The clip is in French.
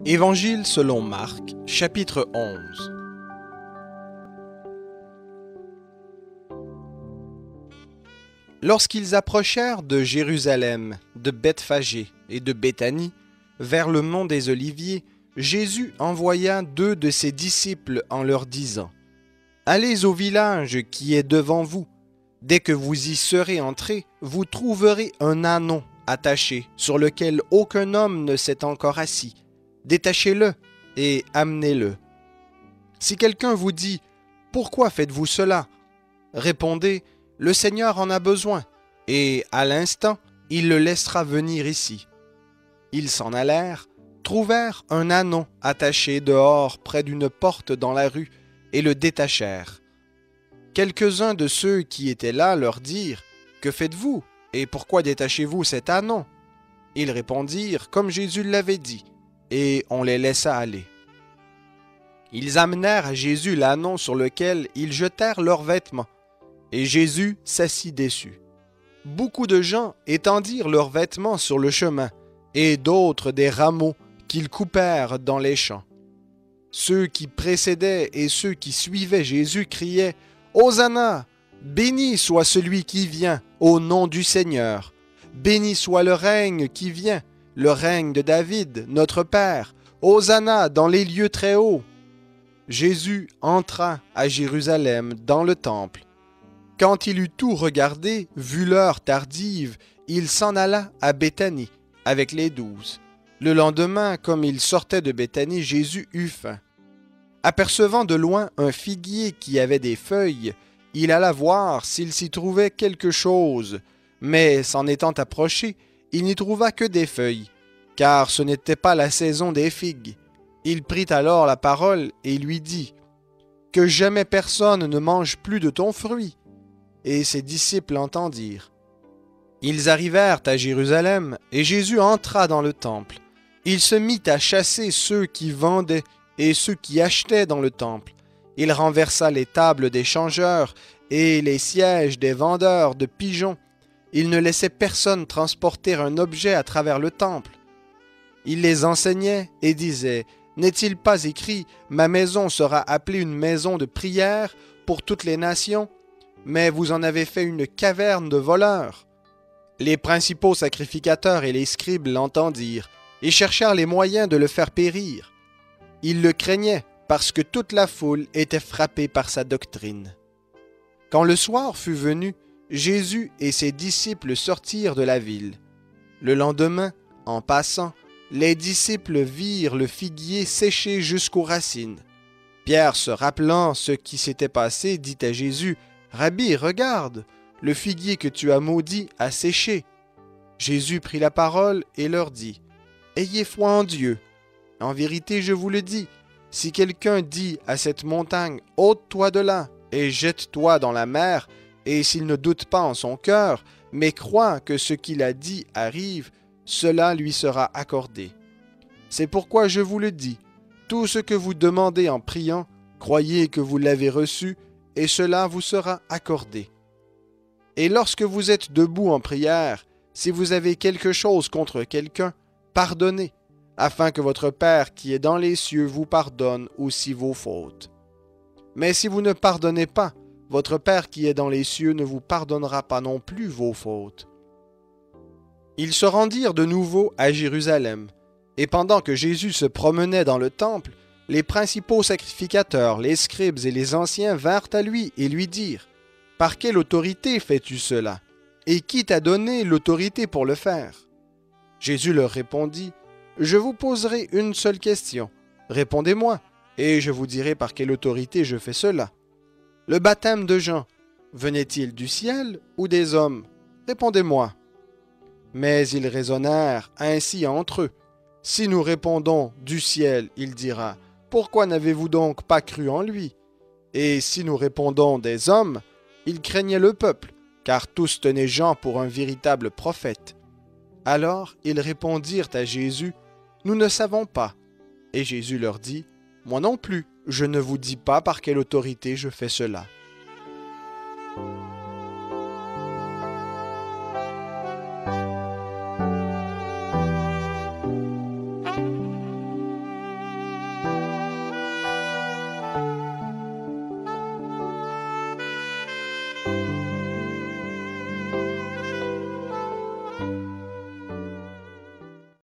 Évangile selon Marc, chapitre 11. Lorsqu'ils approchèrent de Jérusalem, de Bethphagée et de Béthanie, vers le mont des Oliviers, Jésus envoya 2 de ses disciples en leur disant : « Allez au village qui est devant vous. Dès que vous y serez entrés, vous trouverez un ânon attaché sur lequel aucun homme ne s'est encore assis. Détachez-le et amenez-le. Si quelqu'un vous dit : « Pourquoi faites-vous cela ?» Répondez : « Le Seigneur en a besoin, et à l'instant, il le laissera venir ici. » Ils s'en allèrent, trouvèrent un ânon attaché dehors près d'une porte dans la rue, et le détachèrent. Quelques-uns de ceux qui étaient là leur dirent : « Que faites-vous, et pourquoi détachez-vous cet ânon ?» Ils répondirent comme Jésus l'avait dit, et on les laissa aller. Ils amenèrent à Jésus l'ânon sur lequel ils jetèrent leurs vêtements, et Jésus s'assit dessus. Beaucoup de gens étendirent leurs vêtements sur le chemin, et d'autres des rameaux qu'ils coupèrent dans les champs. Ceux qui précédaient et ceux qui suivaient Jésus criaient : « Hosanna ! Béni soit celui qui vient au nom du Seigneur. Béni soit le règne qui vient, le règne de David, notre Père. Hosanna dans les lieux très hauts. » Jésus entra à Jérusalem dans le temple. Quand il eut tout regardé, vu l'heure tardive, il s'en alla à Béthanie avec les 12. Le lendemain, comme il sortait de Béthanie, Jésus eut faim. Apercevant de loin un figuier qui avait des feuilles, il alla voir s'il s'y trouvait quelque chose, mais s'en étant approché, il n'y trouva que des feuilles, car ce n'était pas la saison des figues. Il prit alors la parole et lui dit : « Que jamais personne ne mange plus de ton fruit. » Et ses disciples l'entendirent. Ils arrivèrent à Jérusalem, et Jésus entra dans le temple. Il se mit à chasser ceux qui vendaient et ceux qui achetaient dans le temple. Il renversa les tables des changeurs et les sièges des vendeurs de pigeons. Il ne laissait personne transporter un objet à travers le temple. Il les enseignait et disait : « N'est-il pas écrit : Ma maison sera appelée une maison de prière pour toutes les nations ? Mais vous en avez fait une caverne de voleurs. » Les principaux sacrificateurs et les scribes l'entendirent et cherchèrent les moyens de le faire périr. Ils le craignaient parce que toute la foule était frappée par sa doctrine. Quand le soir fut venu, Jésus et ses disciples sortirent de la ville. Le lendemain, en passant, les disciples virent le figuier séché jusqu'aux racines. Pierre, se rappelant ce qui s'était passé, dit à Jésus : « Rabbi, regarde, le figuier que tu as maudit a séché. » Jésus prit la parole et leur dit : « Ayez foi en Dieu. En vérité, je vous le dis, si quelqu'un dit à cette montagne : ôte-toi de là et jette-toi dans la mer, et s'il ne doute pas en son cœur, mais croit que ce qu'il a dit arrive, cela lui sera accordé. C'est pourquoi je vous le dis, tout ce que vous demandez en priant, croyez que vous l'avez reçu, et cela vous sera accordé. Et lorsque vous êtes debout en prière, si vous avez quelque chose contre quelqu'un, pardonnez, afin que votre Père qui est dans les cieux vous pardonne aussi vos fautes. Mais si vous ne pardonnez pas, votre Père qui est dans les cieux ne vous pardonnera pas non plus vos fautes. » Ils se rendirent de nouveau à Jérusalem, et pendant que Jésus se promenait dans le temple, les principaux sacrificateurs, les scribes et les anciens vinrent à lui et lui dirent : « Par quelle autorité fais-tu cela ? Et qui t'a donné l'autorité pour le faire ?» Jésus leur répondit : « Je vous poserai une seule question. Répondez-moi, et je vous dirai par quelle autorité je fais cela. Le baptême de Jean, venait-il du ciel ou des hommes ? Répondez-moi. » Mais ils raisonnèrent ainsi entre eux. Si nous répondons du ciel, il dira : pourquoi n'avez-vous donc pas cru en lui ? Et si nous répondons des hommes, il craignait le peuple, car tous tenaient Jean pour un véritable prophète. Alors ils répondirent à Jésus : nous ne savons pas. Et Jésus leur dit : moi non plus, je ne vous dis pas par quelle autorité je fais cela.